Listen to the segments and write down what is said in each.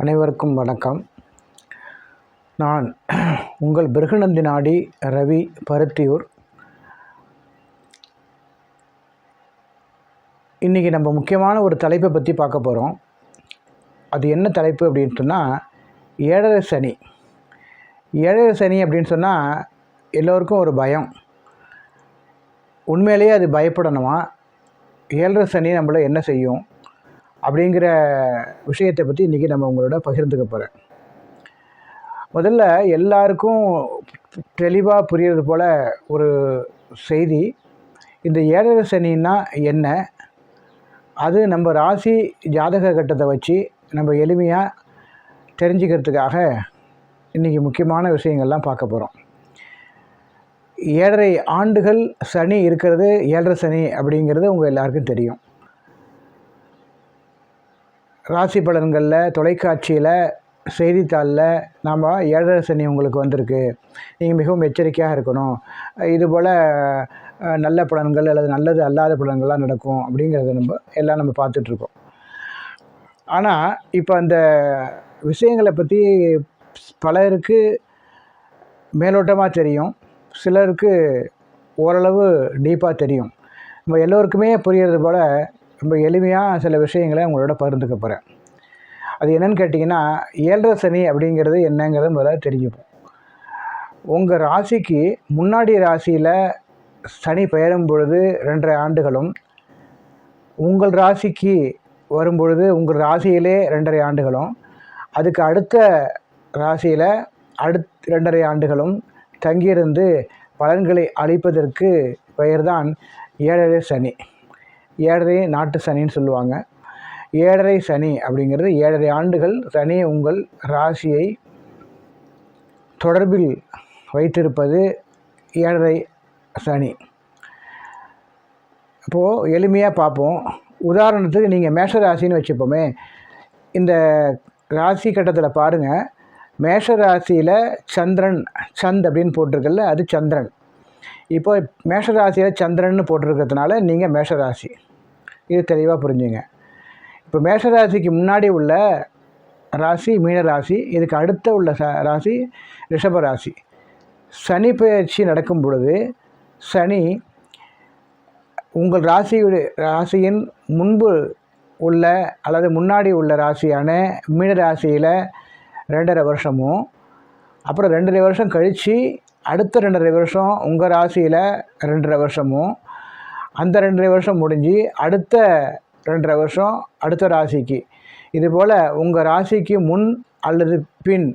அனைவருக்கும் வணக்கம். நான் உங்கள் பிருகுநந்தி நாடி ரவி, பருத்தியூர். இன்றைக்கி நம்ம முக்கியமான ஒரு தலைப்பை பற்றி பார்க்க போகிறோம். அது என்ன தலைப்பு அப்படின்னு சொன்னால், ஏழரை சனி. ஏழரை சனி அப்படின்னு சொன்னால் எல்லோருக்கும் ஒரு பயம். உண்மையிலேயே அது பயப்படணுமா? ஏழரை சனி நம்மளை என்ன செய்யும் அப்படிங்கிற விஷயத்தை பற்றி இன்றைக்கி நம்ம உங்களோட பகிர்ந்துக்க போகிறேன். முதல்ல எல்லாருக்கும் தெளிவாக புரிகிறது போல் ஒரு செய்தி. இந்த ஏழரை சனின்னா என்ன, அது நம்ம ராசி ஜாதக கட்டத்தை வச்சு நம்ம எளிமையாக தெரிஞ்சுக்கிறதுக்காக இன்றைக்கி முக்கியமான விஷயங்கள்லாம் பார்க்க போகிறோம். 7.5 ஆண்டுகள் சனி இருக்கிறது ஏழரை சனி அப்படிங்கிறது உங்கள் எல்லாருக்கும் தெரியும். ராசி பலன்களில், தொலைக்காட்சியில், செய்தித்தாளில் நாம் ஏழரை சனி உங்களுக்கு வந்திருக்கு, நீங்கள் மிகவும் எச்சரிக்கையாக இருக்கணும், இதுபோல் நல்ல பலன்கள் அல்லது நல்லது அல்லாத பலன்கள்லாம் நடக்கும் அப்படிங்கிறத நம்ம பார்த்துட்ருக்கோம். ஆனால் இப்போ அந்த விஷயங்களை பற்றி பலருக்கு மேலோட்டமாக தெரியும், சிலருக்கு ஓரளவு டீப்பாக தெரியும். நம்ம எல்லோருக்குமே புரிகிறது போல் ரொம்ப எளிமையாக சில விஷயங்களை உங்களோட பகிர்ந்துக்க போகிறேன். அது என்னென்னு கேட்டிங்கன்னா, ஏழரை சனி அப்படிங்கிறது என்னங்கிறத முதல்ல தெரிஞ்சுப்போம். உங்கள் ராசிக்கு முன்னாடி ராசியில் சனி பெயரும் பொழுது 2.5 ஆண்டுகளும், உங்கள் ராசிக்கு வரும்பொழுது உங்கள் ராசியிலே 2.5 ஆண்டுகளும், அதுக்கு அடுத்த ராசியில் 2.5 ஆண்டுகளும் தங்கியிருந்து பலன்களை அளிப்பதற்கு பெயர்தான் ஏழரை சனி. ஏழரை நாட்டு சனின்னு சொல்லுவாங்க. ஏழரை சனி அப்படிங்கிறது 7.5 ஆண்டுகள் சனி உங்கள் ராசியை தொடர்பில் வைத்திருப்பது ஏழரை சனி. இப்போது எளிமையாக பார்ப்போம். உதாரணத்துக்கு நீங்கள் மேஷ ராசின்னு வச்சுப்போமே. இந்த ராசி கட்டத்தில் பாருங்கள், மேஷ ராசியில் சந்திரன், சந்த் அப்படின்னு போட்டிருக்கல, அது சந்திரன். இப்போ மேஷ ராசியில் சந்திரன்னு போட்டிருக்கிறதுனால நீங்கள் மேஷ ராசி, இது தெளிவாக புரிஞ்சுங்க. இப்போ மேஷ ராசிக்கு முன்னாடி உள்ள ராசி மீன ராசி, இதுக்கு அடுத்த உள்ள ராசி ரிஷப ராசி. சனி பெயர்ச்சி நடக்கும் பொழுது சனி உங்கள் ராசியின் முன்பு உள்ள அல்லது முன்னாடி உள்ள ராசியான மீன ராசியில் 2.5 வருஷமும், அப்புறம் 2.5 வருஷம் கழித்து அடுத்த 2.5 வருஷம் உங்கள் ராசியில் 2.5 வருஷமும், அந்த 2.5 வருஷம் முடிஞ்சு அடுத்த 2.5 வருஷம் அடுத்த ராசிக்கு. இதுபோல் உங்கள் ராசிக்கு முன் அல்லது பின்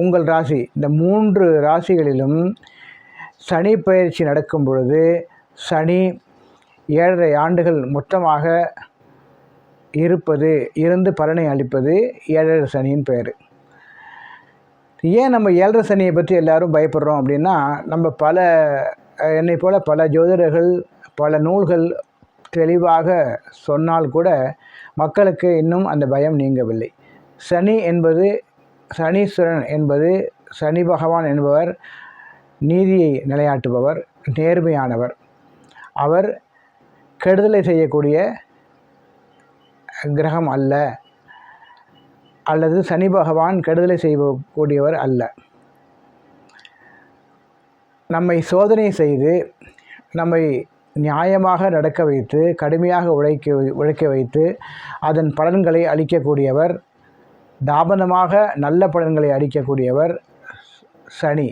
உங்கள் ராசி, இந்த 3 ராசிகளிலும் சனி பயிற்சி நடக்கும் பொழுது சனி 7.5 ஆண்டுகள் மொத்தமாக இருந்து பலனை அளிப்பது ஏழரை சனியின் பெயர். ஏன் நம்ம ஏழரை சனியை பற்றி எல்லோரும் பயப்படுறோம் அப்படின்னா, நம்ம என்னை போல் பல ஜோதிடர்கள் பல நூல்கள் தெளிவாக சொன்னால் கூட மக்களுக்கு இன்னும் அந்த பயம் நீங்கவில்லை. சனீஸ்வரன் என்பது சனி பகவான் என்பவர் நீதியை நிலையாட்டுபவர், நேர்மையானவர். அவர் கெடுதலை செய்யக்கூடிய கிரகம் அல்ல, அல்லது சனி பகவான் கெடுதலை செய்யக்கூடியவர் அல்ல. நம்மை சோதனை செய்து நம்மை நியாயமாக நடக்க வைத்து கடுமையாக உழைக்க வைத்து அதன் பலன்களை அளிக்கக்கூடியவர், தாபனமாக நல்ல பலன்களை அளிக்கக்கூடியவர் சனி.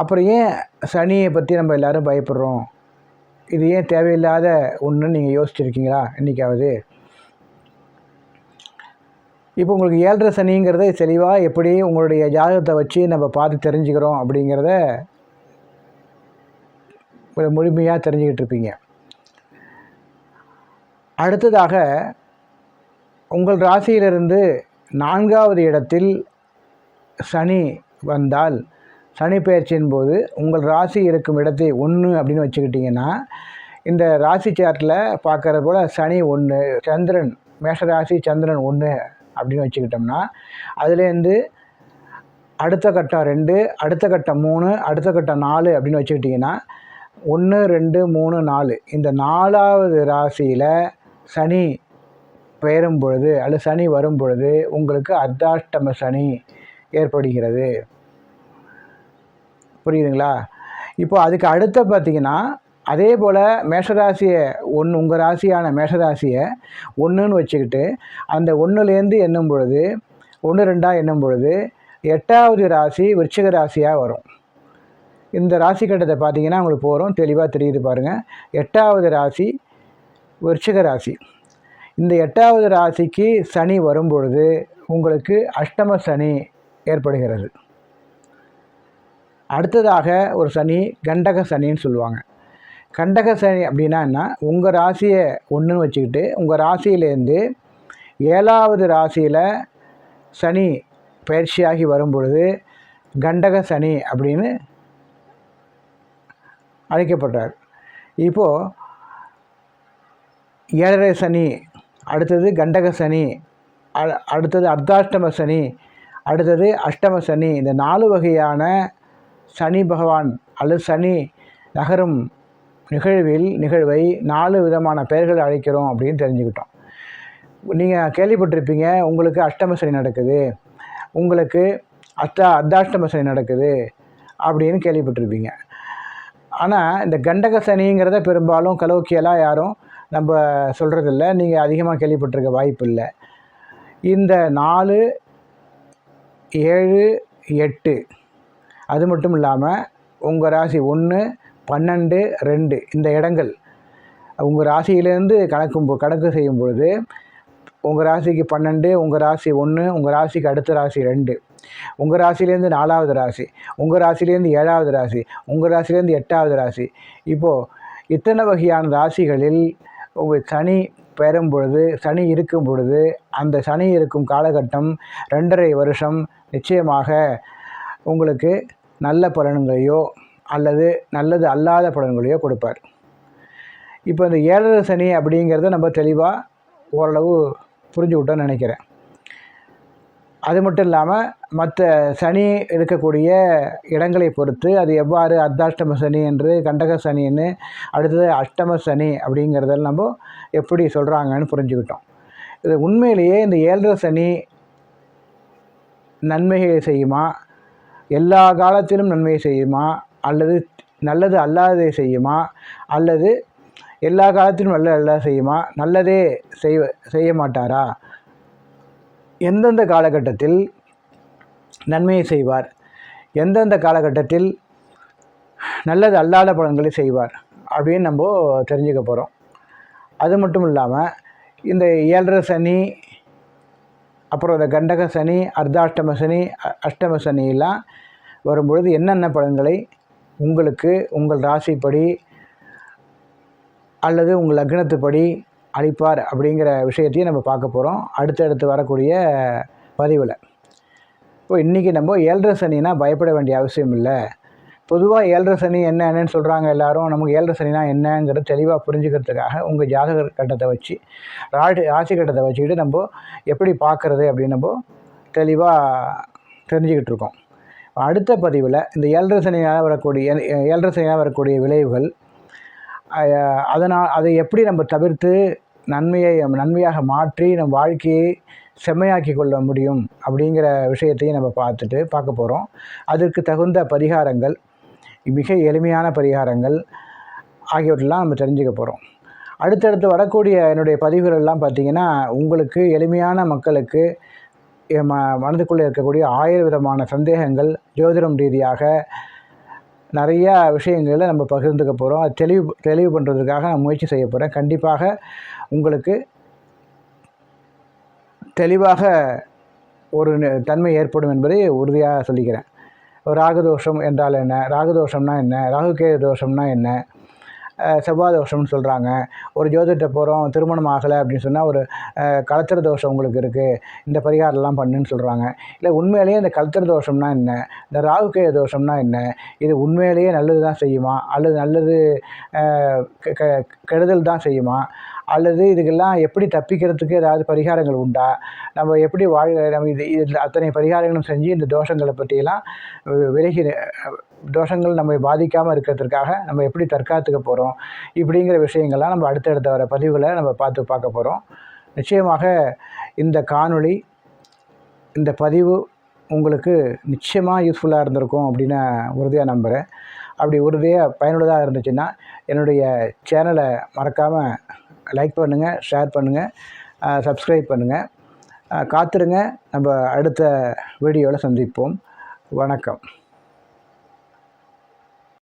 அப்புறம் ஏன் சனியை பற்றி நம்ம எல்லோரும் பயப்படுறோம்? இது ஏன் தேவையில்லாத ஒன்றுன்னு நீங்கள் யோசிச்சுருக்கீங்களா என்றைக்காவது? இப்போ உங்களுக்கு ஏழரை சனிங்கிறத தெளிவாக எப்படி உங்களுடைய ஜாதகத்தை வச்சு நம்ம பார்த்து தெரிஞ்சுக்கிறோம் அப்படிங்கிறத ஒரு முழுமையாக தெரிஞ்சுக்கிட்டு இருப்பீங்க. அடுத்ததாக, உங்கள் ராசியிலிருந்து 4வது இடத்தில் சனி வந்தால், சனி பெயர்ச்சியின் போது உங்கள் ராசி இருக்கும் இடத்தை 1 அப்படின்னு வச்சுக்கிட்டிங்கன்னா, இந்த ராசி சார்ட்டில் பார்க்குறது போல் சனி 1, சந்திரன் மேஷராசி சந்திரன் 1 அப்படின்னு வச்சுக்கிட்டோம்னா, அதுலேருந்து அடுத்த கட்டம் 2, அடுத்த கட்டம் 3, அடுத்த கட்டம் 4 அப்படின்னு வச்சுக்கிட்டிங்கன்னா 1, 2, 3, 4 இந்த 4வது ராசியில் சனி பெயரும் பொழுது அல்லது சனி வரும் பொழுது உங்களுக்கு அர்த்தாஷ்டம சனி ஏற்படுகிறது. புரியுதுங்களா? இப்போ அதுக்கு அடுத்த பார்த்திங்கன்னா, அதே போல் மேஷராசியை உங்கள் ராசியான மேஷராசியை 1ன்னு வச்சுக்கிட்டு அந்த 1லேருந்து எண்ணும் பொழுது 1 2 எண்ணும் பொழுது 8வது ராசி விருச்சிக ராசியாக வரும். இந்த ராசி கட்டத்தை பார்த்தீங்கன்னா உங்களுக்கு போகிறோம் தெளிவாக தெரியுது பாருங்கள். 8வது ராசி விருச்சிக ராசி. இந்த 8வது ராசிக்கு சனி வரும்பொழுது உங்களுக்கு அஷ்டம சனி ஏற்படுகிறது. அடுத்ததாக ஒரு சனி கண்டக சனின்னு சொல்லுவாங்க. கண்டக சனி அப்படின்னா என்ன, உங்கள் ராசியை 1ன்னு வச்சுக்கிட்டு உங்கள் ராசியிலேருந்து 7வது ராசியில் சனி பயிற்சியாகி வரும்பொழுது கண்டக சனி அப்படின்னு அழைக்கப்படுறார். இப்போது 7ரை சனி, அடுத்தது கண்டக சனி, அடுத்தது அர்த்தாஷ்டம சனி, அடுத்தது அஷ்டம சனி. இந்த 4 வகையான சனி பகவான் அல்லது சனி நகரும் நிகழ்வை 4 விதமான பெயர்கள் அழைக்கிறோம் அப்படின்னு தெரிஞ்சுக்கிட்டோம். நீங்கள் கேள்விப்பட்டிருப்பீங்க, உங்களுக்கு அஷ்டம சனி நடக்குது, உங்களுக்கு அர்த்தாஷ்டம சனி நடக்குது அப்படின்னு கேள்விப்பட்டிருப்பீங்க. ஆனால் இந்த கண்டக சனிங்கிறத பெரும்பாலும் கலோக்கியலாக யாரும் நம்ம சொல்கிறதில்ல, நீங்கள் அதிகமாக கேள்விப்பட்டிருக்க வாய்ப்பு இல்லை. இந்த 4, 7, 8 அது மட்டும் இல்லாமல் உங்கள் ராசி 1, 12, 2 இந்த இடங்கள் உங்கள் ராசியிலேருந்து கணக்கு செய்யும் பொழுது உங்கள் ராசிக்கு 12, உங்கள் ராசி 1, உங்கள் ராசிக்கு அடுத்த ராசி 2, உங்கள் ராசிலேருந்து 4வது ராசி, உங்கள் ராசிலேருந்து 7வது ராசி, உங்கள் ராசிலேருந்து 8வது ராசி. இப்போது இத்தனை வகையான ராசிகளில் உங்கள் சனி பெறும் பொழுது, சனி இருக்கும் பொழுது, அந்த சனி இருக்கும் காலகட்டம் 2.5 வருஷம் நிச்சயமாக உங்களுக்கு நல்ல பலன்களையோ அல்லது நல்லது அல்லாத பலன்களையோ கொடுப்பார். இப்போ இந்த 7ரை சனி அப்படிங்கிறத நம்ம தெளிவாக ஓரளவு புரிஞ்சுக்கிட்டோன்னு நினைக்கிறேன். அது மட்டும் இல்லாமல் மற்ற சனி இருக்கக்கூடிய இடங்களை பொறுத்து அது எவ்வாறு அர்த்தாஷ்டம சனி என்று, கண்டக சனின்னு, அடுத்தது அஷ்டம சனி அப்படிங்கிறதெல்லாம் நம்ம எப்படி சொல்கிறாங்கன்னு புரிஞ்சுக்கிட்டோம். இது உண்மையிலேயே இந்த 7ரை சனி நன்மைகளை செய்யுமா, எல்லா காலத்திலும் நன்மையை செய்யுமா, அல்லது நல்லது அல்லாததை செய்யுமா, அல்லது எல்லா காலத்திலும் நல்லது செய்யுமா, நல்லதே செய்ய மாட்டாரா, எந்தெந்த காலகட்டத்தில் நன்மையை செய்வார், எந்தெந்த காலகட்டத்தில் நல்லது அல்லாத பலன்களை செய்வார் அப்படின்னு நம்ம தெரிஞ்சுக்க போகிறோம். அது மட்டும் இல்லாமல் இந்த 7ரை சனி, அப்புறம் இந்த கண்டக சனி, அர்த்தாஷ்டம சனி, அஷ்டம சனியெல்லாம் வரும்பொழுது என்னென்ன பலன்களை உங்களுக்கு உங்கள் ராசிப்படி அல்லது உங்கள் லக்னத்துப்படி அளிப்பார் அப்படிங்கிற விஷயத்தையும் நம்ம பார்க்க போகிறோம் அடுத்தடுத்து வரக்கூடிய பதிவில். இப்போ இன்றைக்கி நம்ம 7ரை சனினா பயப்பட வேண்டிய அவசியம் இல்லை. பொதுவாக 7ரை சனி என்னன்னு சொல்கிறாங்க எல்லாரும். நமக்கு 7ரை சனினா என்னங்கிறது தெளிவாக புரிஞ்சுக்கிறதுக்காக உங்கள் ஜாதக கட்டத்தை வச்சு ராசி கட்டத்தை வச்சுக்கிட்டு நம்ம எப்படி பார்க்குறது அப்படின்னு நம்ம தெளிவாக தெரிஞ்சுக்கிட்டு இருக்கோம். அடுத்த பதிவில் இந்த 7ரை சனியால் வரக்கூடிய விளைவுகள், அதை எப்படி நம்ம தவிர்த்து நன்மையாக மாற்றி நம் வாழ்க்கையை செம்மையாக்கி கொள்ள முடியும் அப்படிங்கிற விஷயத்தையும் நம்ம பார்க்க போகிறோம். அதற்கு தகுந்த பரிகாரங்கள், மிக எளிமையான பரிகாரங்கள் ஆகியவற்றெல்லாம் நம்ம தெரிஞ்சுக்க போகிறோம். அடுத்தடுத்து வரக்கூடிய என்னுடைய பதிவுகளெல்லாம் பார்த்திங்கன்னா உங்களுக்கு எளிமையான மக்களுக்கு மனதுக்குள்ளே இருக்கக்கூடிய 1000 விதமான சந்தேகங்கள் ஜோதிடம் ரீதியாக நிறையா விஷயங்களை நம்ம பகிர்ந்துக்க போகிறோம். அது தெளிவு பண்ணுறதுக்காக நான் முயற்சி செய்ய போகிறேன். கண்டிப்பாக உங்களுக்கு தெளிவாக ஒரு தன்மை ஏற்படும் என்பதை உறுதியாக சொல்லிக்கிறேன். ராகுதோஷம் என்றால் என்ன, ராகுதோஷம்னா என்ன, ராகுகேது தோஷம்னா என்ன, செவ்வாய் தோஷம்னு சொல்கிறாங்க. ஒரு ஜோதிடத்தை போகிறோம், திருமணம் ஆகலை அப்படின்னு சொன்னால் ஒரு கலத்திர தோஷம் உங்களுக்கு இருக்குது, இந்த பரிகாரம்லாம் பண்ணுன்னு சொல்கிறாங்க. இல்லை உண்மையிலேயே இந்த கலத்திர தோஷம்னா என்ன, இந்த ராகுகேது தோஷம்னா என்ன, இது உண்மையிலேயே நல்லது தான் செய்யுமா அல்லது நல்லது கெடுதல் தான் செய்யுமா, அல்லது இதுக்கெல்லாம் எப்படி தப்பிக்கிறதுக்கு ஏதாவது பரிகாரங்கள் உண்டா, நம்ம எப்படி நம்ம இதில் அத்தனை பரிகாரங்களும் செஞ்சு இந்த தோஷங்களை பற்றியெல்லாம் விலகி தோஷங்கள் நம்மை பாதிக்காமல் இருக்கிறதுக்காக நம்ம எப்படி தற்காத்துக்க போகிறோம், இப்படிங்கிற விஷயங்கள்லாம் நம்ம அடுத்தடுத்த வர பதிவுகளை நம்ம பார்க்க போகிறோம். நிச்சயமாக இந்த காணொளி, இந்த பதிவு உங்களுக்கு நிச்சயமாக யூஸ்ஃபுல்லாக இருந்திருக்கும் அப்படின்னு உறுதியாக நம்புகிறேன். அப்படி உறுதியாக பயனுள்ளதாக இருந்துச்சுன்னா என்னுடைய சேனலை மறக்காமல் லைக் பண்ணுங்கள், ஷேர் பண்ணுங்கள், சப்ஸ்கிரைப் பண்ணுங்கள். காத்திருங்க, நம்ம அடுத்த வீடியோவில் சந்திப்போம். வணக்கம்.